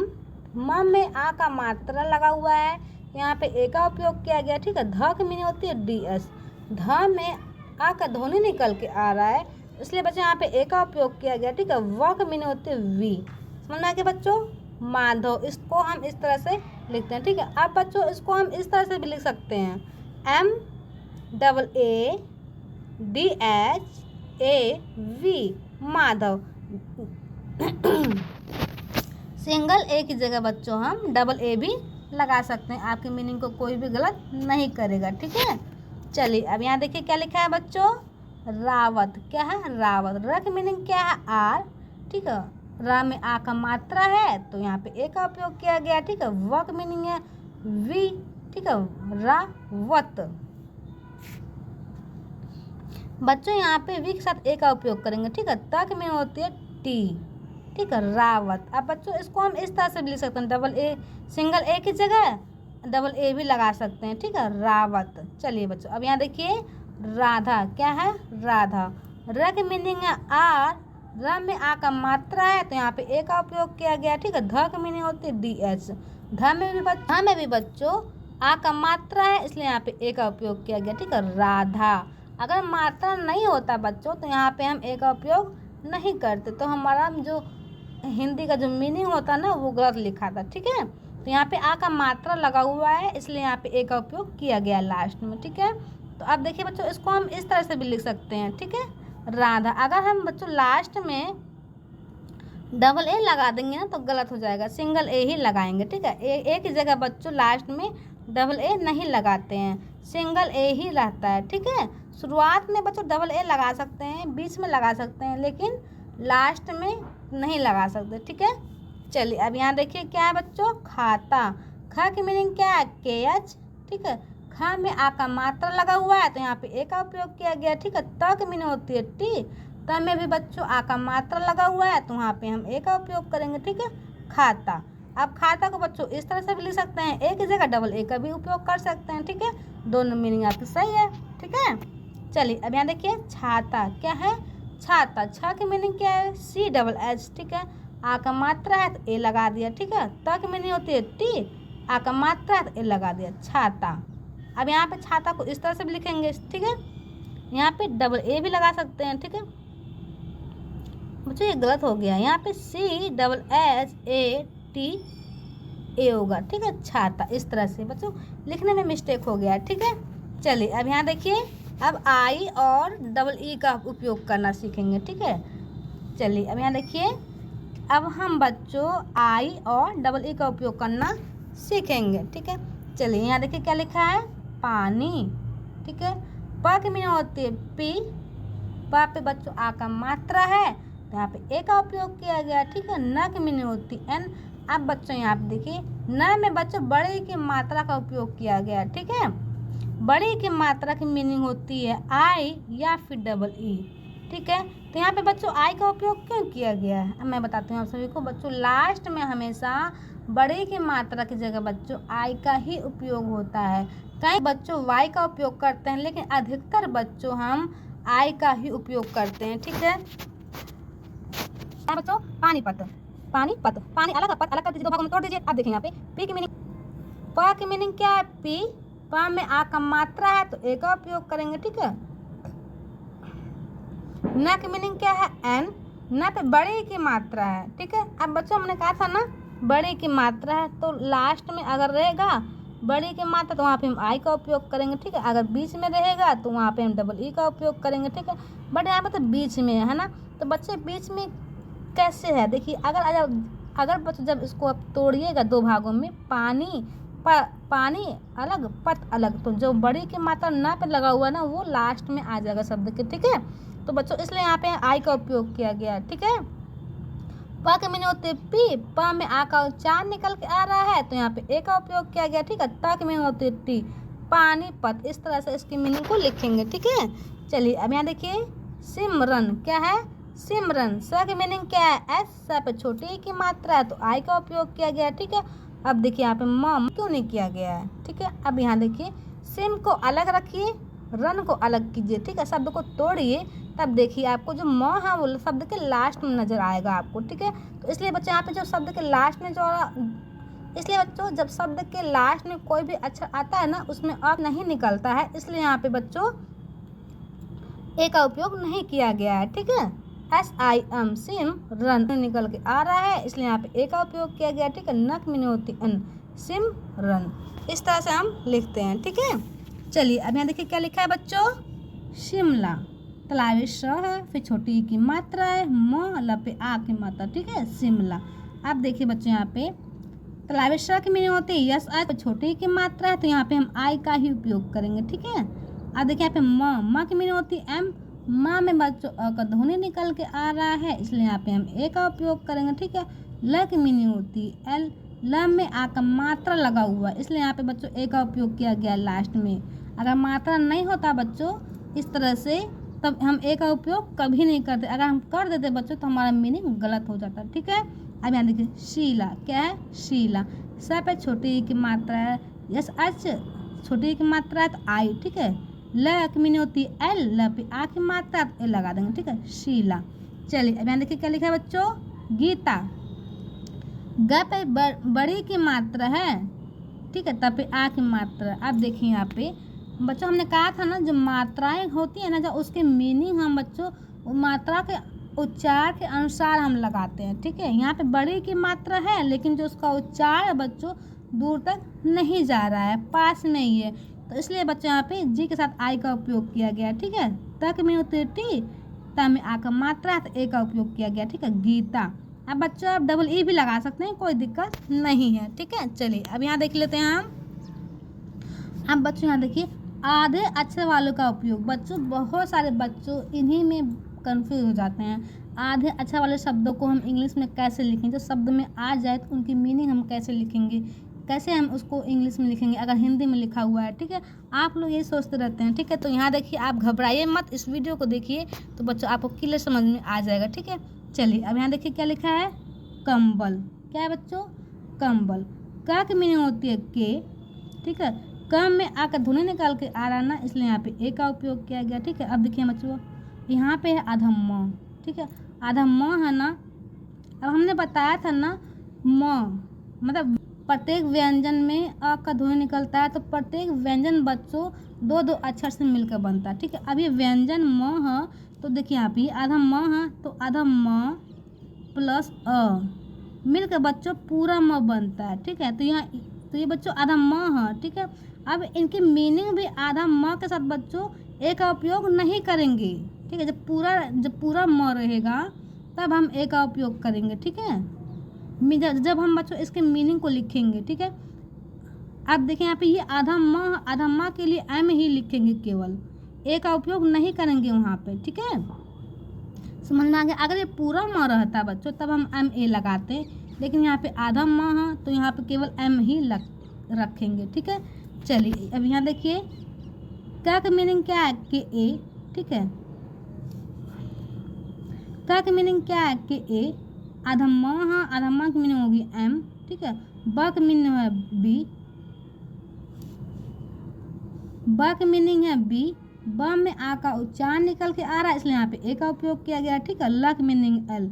म में आ का मात्रा लगा हुआ है, यहाँ पे ए का उपयोग किया गया। ठीक है, ध की मीनिंग होती है DS, ध में आ का ध्वनि निकल के आ रहा है, इसलिए बच्चों यहाँ पे ए का उपयोग किया गया। ठीक है, व की मीनिंग होती है वी। समझ में आ गया बच्चों, माधव, इसको हम इस तरह से लिखते हैं। ठीक है, अब बच्चों इसको हम इस तरह से भी लिख सकते हैं, MAADHAV माधव। सिंगल ए की जगह बच्चों हम डबल ए भी लगा सकते हैं, आपकी मीनिंग को कोई भी गलत नहीं करेगा। ठीक है, चलिए अब यहाँ देखिए क्या लिखा है बच्चों, रावत। क्या है, रावत। र की मीनिंग क्या है, R। ठीक है, र में आ का मात्रा है तो यहाँ पे ए का उपयोग किया गया। ठीक है, व की मीनिंग है वी। ठीक है, रावत। बच्चों यहाँ पे वी के साथ ए का उपयोग करेंगे। ठीक है, त की मीनिंग होती है टी। ठीक है, रावत। अब बच्चों इसको हम इस तरह से भी लिख सकते हैं, डबल ए, सिंगल ए की जगह डबल ए भी लगा सकते हैं। ठीक है, रावत। चलिए बच्चों अब यहाँ देखिए, राधा। क्या है, राधा। र की मीनिंग है R, र में आ का मात्रा है तो यहाँ पे ए का उपयोग किया गया। ठीक है, ध की मीनिंग होती है DH, ध में भी बच्चों आ का मात्रा है, इसलिए यहाँ पे ए का उपयोग किया गया। ठीक है, राधा। अगर मात्रा नहीं होता बच्चों तो यहाँ पे हम ए का उपयोग नहीं करते, तो हमारा जो हिंदी का जो मीनिंग होता है ना वो गलत लिखा था। ठीक है, तो यहाँ पे आ का मात्रा लगा हुआ है, इसलिए यहाँ पे ए का उपयोग किया गया लास्ट में। ठीक है, तो अब देखिए बच्चों इसको हम इस तरह से भी लिख सकते हैं। ठीक है, राधा। अगर हम बच्चों लास्ट में डबल ए लगा देंगे ना तो गलत हो जाएगा, सिंगल ए ही लगाएंगे। ठीक है, ए की जगह बच्चों लास्ट में डबल ए नहीं लगाते हैं, सिंगल ए ही रहता है। ठीक है, शुरुआत में बच्चों डबल ए लगा सकते हैं, बीच में लगा सकते हैं, लेकिन लास्ट में नहीं लगा सकते। ठीक है, चलिए अब यहाँ देखिए क्या है बच्चों, खाता। ख की मीनिंग क्या है, KH। ठीक है, ख में आ का मात्रा लगा हुआ है तो यहाँ पे ए का उपयोग किया गया। ठीक है, त की मीनिंग होती है टी, त में भी बच्चों आ का मात्रा लगा हुआ है तो वहाँ पे हम ए का उपयोग करेंगे। ठीक है, खाता। अब खाता को बच्चों इस तरह से भी लिख सकते हैं, ए की जगह डबल ए का भी उपयोग कर सकते हैं। ठीक है, दोनों मीनिंग आपकी सही है। ठीक है, चलिए अब यहाँ देखिए, छाता। क्या है, छाता। छ की मीनिंग क्या है, CHH। ठीक है, आ का मात्रा है तो ए लगा दिया। ठीक है, त की मीनिंग होती है टी, आ का मात्रा है तो ए लगा दिया, छाता। अब यहाँ पे छाता को इस तरह से भी लिखेंगे। ठीक है, यहाँ पे डबल ए भी लगा सकते हैं। ठीक है बच्चों, ये गलत हो गया, यहाँ पे CHHATA होगा। ठीक है, छाता। इस तरह से बच्चों लिखने में मिस्टेक हो गया। ठीक है, चलिए अब यहाँ देखिए, अब आई और डबल ई का उपयोग करना सीखेंगे। ठीक है, चलिए अब यहाँ देखिए, अब हम बच्चों आई और डबल ई का उपयोग करना सीखेंगे। ठीक है, चलिए यहाँ देखिए क्या लिखा है, पानी। ठीक है, प की मीनिंग होती है पी, प पे बच्चों आ का मात्रा है तो यहाँ पे ए का उपयोग किया गया। ठीक है, न की मीनिंग होती है N। अब बच्चों यहाँ पे देखिए, न में बच्चों बड़े की मात्रा का उपयोग किया गया। ठीक है, बड़ी की मात्रा की मीनिंग होती है आई या फिर डबल ई। ठीक है, तो यहाँ पे बच्चों आई का उपयोग क्यों किया गया है, अब मैं बताती हूँ आप सभी को। बच्चों लास्ट में हमेशा बड़े की मात्रा की जगह बच्चों आई का ही उपयोग होता है। कई बच्चों वाई का उपयोग करते हैं, लेकिन अधिकतर बच्चों हम आई का ही उपयोग करते हैं। ठीक है बच्चों, पानीपत। पानीपत, पानी अलग पत अलग कर दीजिए, दो भागों में तोड़ दीजिए। अब देखिए यहाँ पे पी की मीनिंग, प की मीनिंग क्या है, पी, प में आ का मात्रा है तो ए का उपयोग करेंगे। ठीक है, न की मीनिंग क्या है, N, न पे बड़े की मात्रा है। ठीक है, अब बच्चों हमने कहा था ना बड़े की मात्रा है तो लास्ट में अगर रहेगा बड़ी की मात्रा तो वहाँ पे हम आई का उपयोग करेंगे। ठीक है, अगर बीच में रहेगा तो वहाँ पे हम डबल ई का उपयोग करेंगे। ठीक है, बट यहाँ पे तो बीच में है ना, तो बच्चे बीच में कैसे है देखिए, अगर बच्चों जब इसको आप तोड़िएगा दो भागों में, पानी अलग पत अलग, तो जो बड़ी की मात्रा ना पे लगा हुआ ना वो लास्ट में आ जाएगा शब्द के। ठीक है, तो बच्चों इसलिए यहाँ पे आई का उपयोग किया गया। ठीक है, प की मीनिंग होती है पी, प में आ का उच्चार निकल के आ रहा है तो यहाँ पे ए का उपयोग किया गया। ठीक है, त की मीनिंग होती है टी, पानीपत। इस तरह से इसकी मीनिंग को लिखेंगे। ठीक है, चलिए अब यहाँ देखिए सिमरन क्या है, सिमरन। स की मीनिंग क्या है, एस, स पे छोटी ई की मात्रा है तो आई का उपयोग किया गया। ठीक है, अब देखिए यहाँ पे म क्यों नहीं किया गया है। ठीक है, अब यहाँ देखिए सिम को अलग रखिए, रन को अलग कीजिए। ठीक है, शब्द को तोड़िए, तब देखिए आपको जो म है वो शब्द के लास्ट में नजर आएगा आपको। ठीक है, तो इसलिए बच्चों यहाँ पे जो शब्द के लास्ट में इसलिए बच्चों जब शब्द के लास्ट में कोई भी अक्षर आता है ना उसमें अ नहीं निकलता है, इसलिए यहाँ पे बच्चों ए का उपयोग नहीं किया गया है। ठीक है, SIM सिम, रन निकल के आ रहा है इसलिए यहाँ पे ए का उपयोग किया गया। ठीक है, न की मीनिंग होती अन, सिम रन। इस तरह से हम लिखते हैं। ठीक है, चलिए अब यहाँ देखिए क्या लिखा है बच्चों, शिमला। तलावी श है, फिर छोटी ई की मात्रा है, म लपे आ की मात्रा। ठीक है, शिमला। अब देखिए बच्चों यहाँ पे तलावी श की मीनिंग होती है यस आई, छोटी ई की मात्रा है तो यहाँ पे हम आई का ही उपयोग करेंगे। ठीक है, अब देखिए यहाँ पे म की मीनिंग होती है एम, माँ में बच्चों अ का ध्वनि निकल के आ रहा है इसलिए यहाँ पे हम ए का उपयोग करेंगे। ठीक है, ल की मीनिंग होती है एल, ल में आ का मात्रा लगा हुआ है इसलिए यहाँ पे बच्चों ए का उपयोग किया गया लास्ट में। अगर मात्रा नहीं होता बच्चों इस तरह से तब हम ए का उपयोग कभी नहीं करते, अगर हम कर देते बच्चों तो हमारा मीनिंग गलत हो जाता। ठीक है, अब यहाँ देखिए शीला क्या है, शीला। स पे छोटी ई की मात्रा है, यस एच छोटी ई की मात्रा है तो आई। ठीक है, ल की मीनिंग होती है एल, ल पे आ की मात्रा तो ए लगा देंगे। ठीक है, शीला। चलिए अब यहाँ देखिए क्या लिखा है बच्चों, गीता। ग पे बड़ी की मात्रा है। ठीक है, तब पे आ की मात्रा। अब देखिए यहाँ पे बच्चों हमने कहा था ना जो मात्राएं होती है ना जो उसके मीनिंग हम बच्चों वो मात्रा के उच्चार के अनुसार हम लगाते हैं। ठीक है, यहाँ पे बड़ी की मात्रा है लेकिन जो उसका उच्चार है बच्चों दूर तक नहीं जा रहा है, पास में ही है, तो इसलिए बच्चों यहाँ पे जी के साथ आई का उपयोग किया गया। ठीक है, तक में होती है टी, त में आ का मात्रा है तो ए का उपयोग किया गया। ठीक है, गीता। अब बच्चों आप डबल ई भी लगा सकते हैं, कोई दिक्कत नहीं है। ठीक है, चलिए अब यहाँ देख लेते हैं हम। अब बच्चों यहाँ देखिए आधे अक्षर वालों का उपयोग। बच्चों बहुत सारे बच्चों इन्हीं में कंफ्यूज हो जाते हैं, आधे अक्षर वाले शब्दों को हम इंग्लिश में कैसे लिखेंगे, जो शब्द में आ जाए तो उनकी मीनिंग हम कैसे लिखेंगे, कैसे हम उसको इंग्लिश में लिखेंगे अगर हिंदी में लिखा हुआ है। ठीक है, आप लोग ये सोचते रहते हैं। ठीक है, तो यहाँ देखिए आप घबराइए मत, इस वीडियो को देखिए तो बच्चों आपको क्लियर समझ में आ जाएगा। ठीक है, चलिए अब यहाँ देखिए क्या लिखा है, कंबल। क्या है बच्चों, कंबल। क की मीनिंग होती है के। ठीक है, कम में आकर ध्वनि निकाल के आ रहा ना इसलिए यहाँ पे ए का उपयोग किया गया। ठीक है, अब देखिए बच्चों यहाँ पे है आधा म। ठीक है, आधा म है ना, अब हमने बताया था ना म मतलब प्रत्येक व्यंजन में अ का ध्वनि निकलता है तो प्रत्येक व्यंजन बच्चों दो दो अक्षर से मिलकर बनता है। ठीक है, अब ये व्यंजन म है तो देखिए यहाँ पे आधा म है तो आधा म प्लस अ मिलकर बच्चों पूरा म बनता है। ठीक है, तो ये बच्चों आधा म है। ठीक है, अब इनकी मीनिंग भी आधा म के साथ बच्चों ए का उपयोग नहीं करेंगे। ठीक है, जब पूरा म रहेगा तब हम ए का उपयोग करेंगे। ठीक है, जब हम बच्चों इसके मीनिंग को लिखेंगे। ठीक है, अब देखिए यहाँ पे ये आधा म के लिए एम ही लिखेंगे, केवल ए का उपयोग नहीं करेंगे वहाँ पे। ठीक है, समझ में आ गया। अगर ये पूरा म रहता बच्चों तब हम एम ए लगाते, लेकिन यहाँ पे आधा म है तो यहाँ पे केवल एम ही रखेंगे। ठीक है, चलिए अब यहाँ देखिए का मीनिंग क्या है, कि ए। ठीक है, का मीनिंग क्या है, कि ए। आधा म है, आधा म की मीनिंग होगी एम। ठीक है, ब की मीनिंग है बी, ब की मीनिंग है बी। ब में आ का उच्चार निकल के आ रहा है इसलिए यहाँ पे ए का उपयोग किया गया। ठीक है, ल की मीनिंग एल,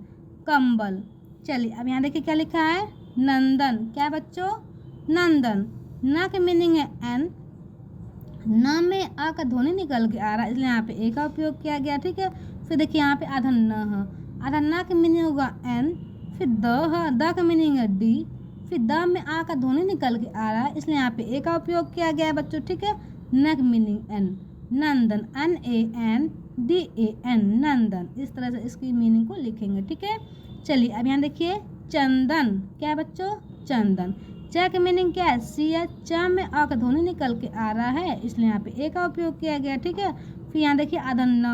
कंबल। चलिए अब यहाँ देखिए क्या लिखा है, नंदन। क्या बच्चों, नंदन। न की मीनिंग है एन, न में आ का ध्वनि निकल के आ रहा है इसलिए यहाँ पे ए का उपयोग किया गया। ठीक है, फिर देखिए यहाँ पे आधा न है, आधा न की मीनिंग होगा एन, फिर द है, द का मीनिंग है डी, फिर द में आ का ध्वनि निकल के आ रहा है इसलिए यहाँ पे ए का उपयोग किया गया है बच्चों। ठीक है, न की मीनिंग एन, नंदन, NANDAN, नंदन। इस तरह से इसकी मीनिंग को लिखेंगे। ठीक है, चलिए अब यहाँ देखिए चंदन। क्या है बच्चों, चंदन। च की मीनिंग क्या है, सी है। च में आ का ध्वनि निकल के आ रहा है इसलिए यहाँ पे ए का उपयोग किया गया। ठीक है, फिर यहाँ देखिए आधा न,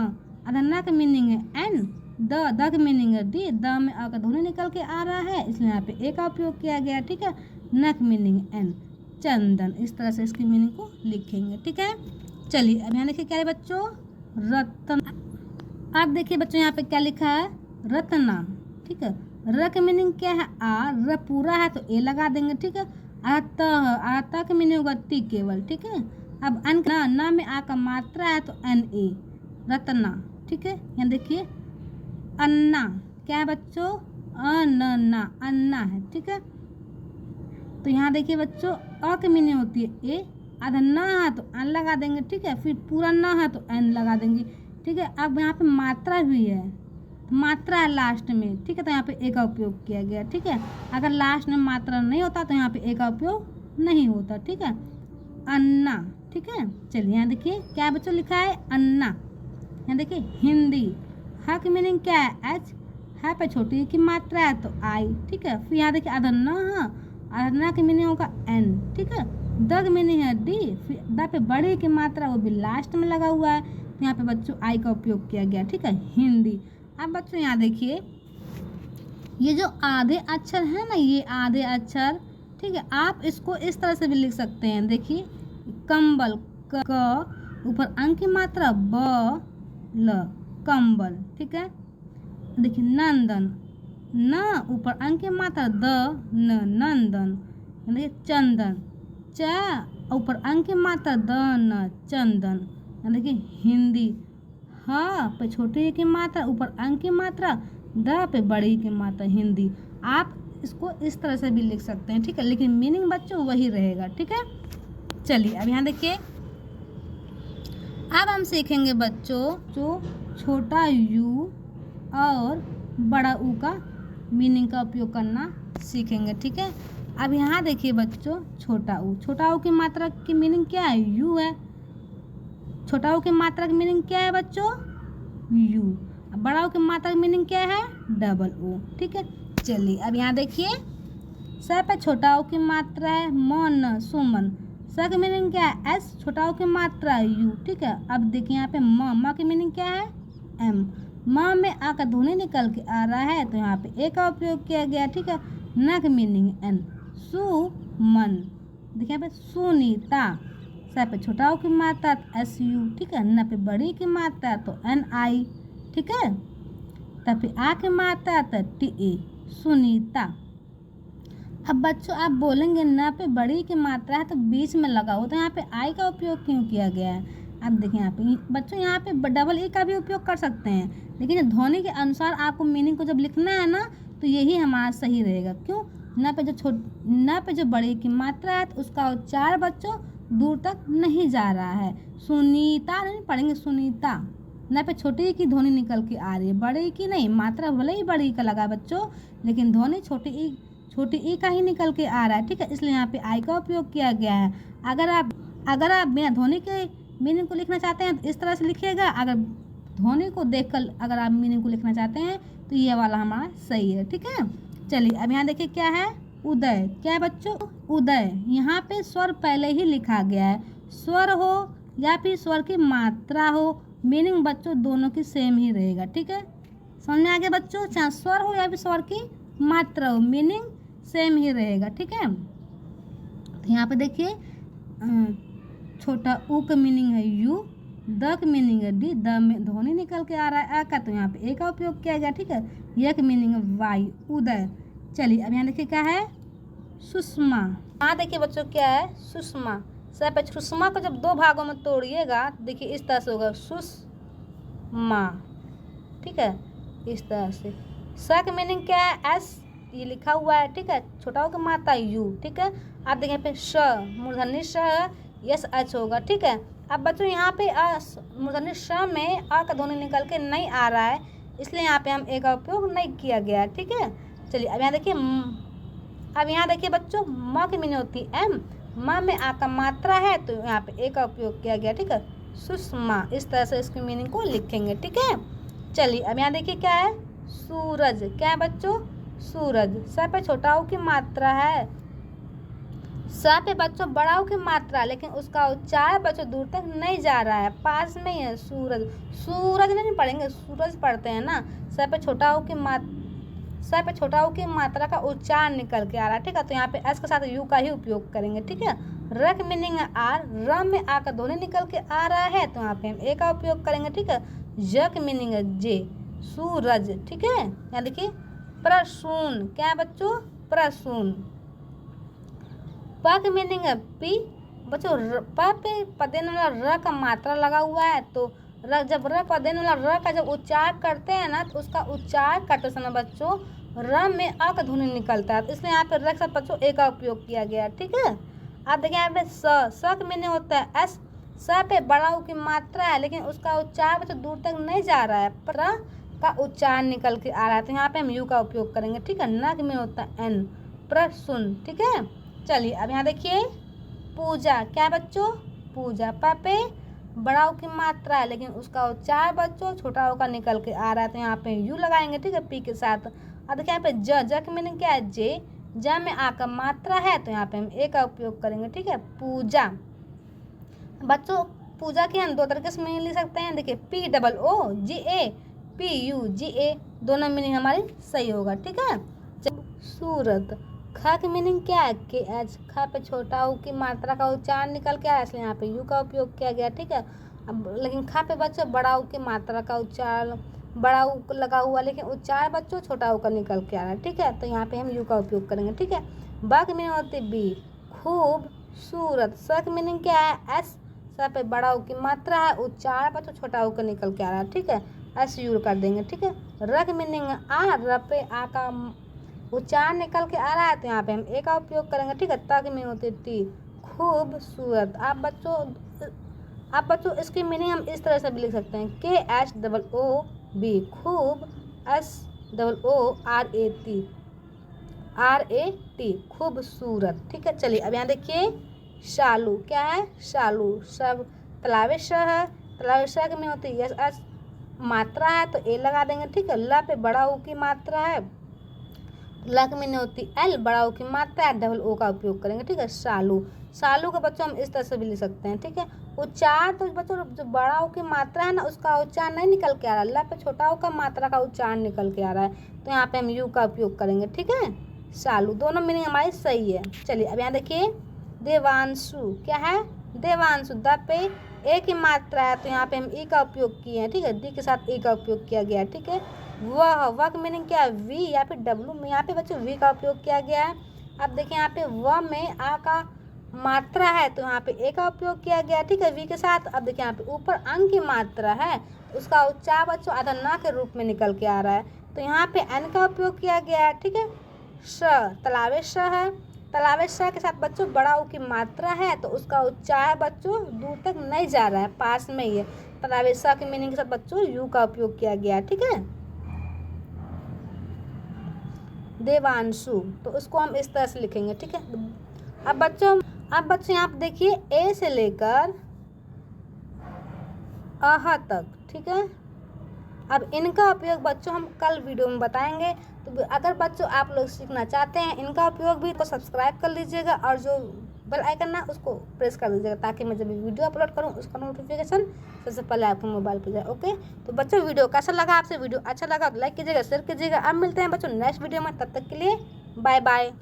आधा न का मीनिंग है एन, द की मीनिंग है डी, द में आ का ध्वनि निकल के आ रहा है इसलिए यहाँ पे ए का उपयोग किया गया। ठीक है, न की मीनिंग एन, चंदन। इस तरह से इसकी मीनिंग को लिखेंगे। ठीक है, चलिए अब यहाँ देखिए क्या है बच्चों, रतन। अब देखिए बच्चों यहाँ पे क्या लिखा है, रत्ना। ठीक है, र की मीनिंग क्या है, आ, र पूरा है तो ए लगा देंगे। ठीक है, आता की मीनिंग होगा टी केवल। ठीक है, अब अन ना में आ का मात्रा है तो एन ए, रत्ना। ठीक है, यहाँ देखिए अन्ना क्या है बच्चों, अन्ना, अन्ना है। ठीक है, तो यहाँ देखिए बच्चों अ की मीनिंग होती है ए, आधा न है तो एन लगा देंगे। ठीक है, फिर पूरा न है तो एन लगा देंगे। ठीक है, अब यहाँ पे मात्रा भी है, मात्रा है लास्ट में। ठीक है, तो यहाँ पे ए का उपयोग किया गया। ठीक है, अगर लास्ट में मात्रा नहीं होता तो यहाँ पे ए का उपयोग नहीं होता। ठीक है, अन्ना। ठीक है, चलिए यहाँ देखिए क्या बच्चों लिखा है, अन्ना। यहाँ देखिए हिंदी, हा की मीनिंग क्या है, एच, है पे छोटी की मात्रा है तो आई। ठीक है, फिर यहाँ देखिए अदन्ना, अदन्ना की मीनिंग होगा एन। ठीक है, द की मीनिंग है डी, फिर द पे बड़ी की मात्रा वो भी लास्ट में लगा हुआ है तो यहाँ पे बच्चों आई का उपयोग किया गया। ठीक है, हिंदी। अब बच्चों यहाँ देखिए ये जो आधे अक्षर है ना, ये आधे अक्षर, ठीक है, आप इसको इस तरह से भी लिख सकते हैं। देखिए कंबल, क, ऊपर अंक की मात्रा ब, ल, कंबल। ठीक है, देखिए नंदन, न, ऊपर अंक की मात्रा द, न, नंदन। देखिए चंदन, च, ऊपर अंक की मात्रा द, न, चंदन। देखिए हिंदी, हाँ पे छोटी की मात्रा, ऊपर अंक की मात्रा, द पे बड़ी की मात्रा, हिंदी। आप इसको इस तरह से भी लिख सकते हैं। ठीक है, लेकिन मीनिंग बच्चों वही रहेगा। ठीक है, चलिए अब यहाँ देखिए अब हम सीखेंगे बच्चों जो छोटा यू और बड़ा ऊ का मीनिंग का उपयोग करना सीखेंगे। ठीक है, अब यहाँ देखिए बच्चों छोटा ऊ की मात्रा की मीनिंग क्या है, यू है। छोटा ऊ की मात्रा की मीनिंग क्या है बच्चों, यू। बड़ा ऊ की मात्रा की मीनिंग क्या है, डबल ओ। ठीक है, चलिए अब यहाँ देखिए स पे छोटा ऊ की मात्रा है मन, सुमन। स की मीनिंग क्या है, एस, छोटा ऊ की मात्रा यू। ठीक है, अब देखिए यहाँ पे म की मीनिंग क्या है, एम। म में आ का ध्वनि निकल के आ रहा है तो यहाँ पे ए का उपयोग किया गया। ठीक है, न की मीनिंग एन, सुमन। देखिए यहाँ पे सुनीता, स पे छोटा ऊ की मात्रा एस यू। ठीक है, न पे बड़ी की मात्रा तो एन आई। ठीक है, तब पे आ की मात्रा तो टी ए, सुनीता। अब बच्चों आप बोलेंगे न पे बड़ी की मात्रा है तो बीच में लगा हो तो यहाँ पे आई का उपयोग क्यों किया गया है। अब देखिए यहाँ पे बच्चों यहाँ पे डबल ई का भी उपयोग कर सकते हैं, लेकिन ध्वनि के अनुसार आपको मीनिंग को जब लिखना है ना तो यही हमारा सही रहेगा। क्यों, न पे जो बड़ी की मात्रा है तो उसका उच्चार बच्चों दूर तक नहीं जा रहा है। सुनीता नहीं पढ़ेंगे, सुनीता। न पे छोटी की ध्वनि निकल के आ रही है, बड़ी की नहीं। मात्रा भले ही बड़ी का लगा बच्चों लेकिन ध्वनि छोटी ई का ही निकल के आ रहा है। ठीक है, इसलिए यहाँ पे आई का उपयोग किया गया है। अगर आप बिना ध्वनि के मीनिंग को लिखना चाहते हैं तो इस तरह से लिखिएगा। अगर ध्वनि को देखकर अगर आप मीनिंग को लिखना चाहते हैं तो ये वाला हमारा सही है। ठीक है, चलिए अब यहाँ देखिए क्या है, उदय। क्या है बच्चों, उदय। यहाँ पे स्वर पहले ही लिखा गया है, स्वर हो या फिर स्वर की मात्रा हो, मीनिंग बच्चों दोनों की सेम ही रहेगा। ठीक है, समझ में आ गया बच्चों, चाहे स्वर हो या फिर स्वर की मात्रा हो, मीनिंग सेम ही रहेगा। ठीक है, तो यहाँ पे देखिए छोटा ऊ का मीनिंग है यू, द का मीनिंग है डी, द में ध्वनि निकल के आ रहा है आ का तो यहाँ पे ए का उपयोग किया गया। ठीक है, यह का मीनिंग है वाई, उदय। चलिए अब यहाँ देखिए क्या है, सुषमा। यहाँ देखिए बच्चों क्या है, सुषमा। सब सुषमा को जब दो भागों में तोड़िएगा देखिए इस तरह से होगा, सुषमा। ठीक है, इस तरह से। स का मीनिंग क्या है, एस, ये लिखा हुआ है। ठीक है, छोटा का मात्रा यू। ठीक है, आप देखें पे श, मूर्धन्य श, यस एच होगा। ठीक है, अब बच्चों यहाँ पे मूर्धन्य श में आ का ध्वनि निकल के नहीं आ रहा है इसलिए यहाँ पे हम ए का उपयोग नहीं किया गया। ठीक है, चलिए अब यहाँ देखिए बच्चों म की मीनिंग होती है एम, म में आ का मात्रा है तो यहाँ पे ए का उपयोग किया गया। ठीक है, सुषमा। इस तरह से इसकी मीनिंग को लिखेंगे। ठीक है, चलिए अब यहाँ देखिए क्या है, सूरज। क्या है बच्चों, सूरज। स पे छोटा ऊ की मात्रा है, स पे बच्चों बड़ाऊ की मात्रा, लेकिन उसका उच्चार बच्चों दूर तक नहीं जा रहा है, पास में ही है। सूरज, सूरज नहीं पढ़ेंगे, सूरज पढ़ते हैं ना। स पे छोटा ऊ की मात्रा का उच्चार निकल के आ रहा है, ठीक है। तो यहाँ पे एस के साथ यू का ही उपयोग करेंगे, ठीक है। र की मीनिंग है आर, र में आ का ध्वनि निकल के आ रहा है, तो यहाँ पे हम ए का उपयोग करेंगे, ठीक है। ज की मीनिंग है जे, सूरज, ठीक है। यहाँ देखिए प्रसून, क्या है बच्चों, प्रसून। प की मीनिंग है पी, बच्चों प पे पदेन वाला र का मात्रा लगा हुआ है, तो जब र पदेन वाला र का जब उच्चार करते हैं ना, तो उसका उच्चार करते समय बच्चों र में अ का ध्वनि निकलता है, तो इसलिए यहाँ पे र के साथ बच्चों ए का उपयोग किया गया है, ठीक है। आप देखिए यहाँ पे स का मीनिंग होता है एस, स पे बड़ा ऊ की मात्रा है, लेकिन उसका उच्चार बच्चों दूर तक नहीं जा रहा है, पर का उच्चार निकल के आ रहा है, तो यहाँ पे हम यू का उपयोग करेंगे, ठीक है। न में होता है एन, प्रसुन, ठीक है। चलिए अब यहाँ देखिए पूजा, क्या है बच्चों, पूजा। प पे बड़ा ऊ की मात्रा है, लेकिन उसका उच्चार बच्चों छोटा ऊ का निकल के आ रहा है, तो यहाँ पे यू लगाएंगे, ठीक है, पी के साथ। अब देखिए यहाँ पे ज की मीनिंग क्या है, जे, ज में आ का मात्रा है, तो यहाँ पे हम ए का उपयोग करेंगे, ठीक है, पूजा। बच्चों पूजा की हम दो तरीके से मीनिंग लिख सकते हैं, देखिए पी डबल ओ जी ए, पी यू जी ए, दोनों मीनिंग हमारी सही होगा, ठीक है। सूरत, ख की मीनिंग क्या है, के एच, ख पे छोटा ऊ की मात्रा का उच्चार निकल के आया, इसलिए यहाँ पे यू का उपयोग किया गया, ठीक है। अब लेकिन ख पे बच्चों बड़ा ऊ की मात्रा का उच्चार, बड़ा ऊ लगा हुआ, लेकिन उच्चार बच्चों छोटा ऊ का निकल के आ रहा है, ठीक है, तो यहाँ पे हम यू का उपयोग करेंगे, ठीक है। ब की मीनिंग होती है बी, खूब सूरत। स की मीनिंग क्या है एस, स पे बड़ा ऊ की मात्रा है, उच्चार बच्चों छोटा ऊ का निकल के आ रहा है, ठीक है, एस यू कर देंगे, ठीक है। र की मीनिंग आ, र पे आ का उच्चार निकल के आ रहा है, तो यहाँ पे हम ए का उपयोग करेंगे, ठीक है। त की मीनिंग होती है टी, खूबसूरत। आप बच्चों इसकी मीनिंग हम इस तरह से भी लिख सकते हैं, के एच डबल ओ बी, खूब, S double O R A T, खूबसूरत, ठीक है। चलिए अब यहाँ देखिए शालू, क्या है, शालू। सब तलावे श है, तलावे श की मीनिंग होती है यस एस, मात्रा है तो ए लगा देंगे, ठीक है। ल पे बड़ा ऊ की मात्रा है, ल की मीनिंग होती है एल, बड़ा ऊ की मात्रा है, डबल ओ का उपयोग करेंगे, ठीक है, शालू। शालू का बच्चों हम इस तरह से भी लिख सकते हैं, ठीक है। उच्चार तो बच्चों जो बड़ा ऊ की मात्रा है ना, उसका उच्चार नहीं निकल के आ रहा है, ल पे छोटा ऊ का मात्रा का उच्चार निकल के आ रहा है, तो यहाँ पे हम यू का उपयोग करेंगे, ठीक है। शालू, दोनों मीनिंग हमारी सही है। चलिए अब यहाँ देखिए देवांशु, क्या है, देवांशु। द पे ए की मात्रा है, तो यहाँ पे हम ई का उपयोग किए हैं, ठीक है, डी के साथ ई का उपयोग किया गया है, ठीक है। वह की मीनिंग क्या है, वी या फिर डब्लू में, यहाँ पे बच्चों वी का उपयोग किया गया है। अब देखिए यहाँ पे व में आ का मात्रा है, तो यहाँ पे ए का उपयोग किया गया है, ठीक है, वी के साथ। अब देखिए यहाँ पे ऊपर अंग की मात्रा है, तो उसका उच्चार बच्चों आधा न के रूप में निकल के आ रहा है, तो यहाँ पे एन का उपयोग किया गया है, ठीक है। श, तलावे श है, तलावे श के साथ बच्चों बड़ा ऊ की मात्रा है, तो उसका उच्चार बच्चों दूर तक नहीं जा रहा है, पास में ही है। तलावे श की मीनिंग के साथ बच्चों यू का उपयोग किया गया है, ठीक है। देवांशु, तो उसको हम इस तरह से लिखेंगे, ठीक है। अब बच्चों यहाँ पे देखिए ए से लेकर आह तक, ठीक है। अब इनका उपयोग बच्चों हम कल वीडियो में बताएंगे, तो अगर बच्चों आप लोग सीखना चाहते हैं इनका उपयोग भी, तो सब्सक्राइब कर लीजिएगा और जो बेल आइकन ना उसको प्रेस कर दीजिएगा, ताकि मैं जब वीडियो अपलोड करूं उसका नोटिफिकेशन सबसे पहले आपके मोबाइल पर जाए, ओके। तो बच्चों वीडियो कैसा लगा, आपसे वीडियो अच्छा लगा तो लाइक कीजिएगा, शेयर कीजिएगा। अब मिलते हैं बच्चों नेक्स्ट वीडियो में, तब तक के लिए बाय बाय।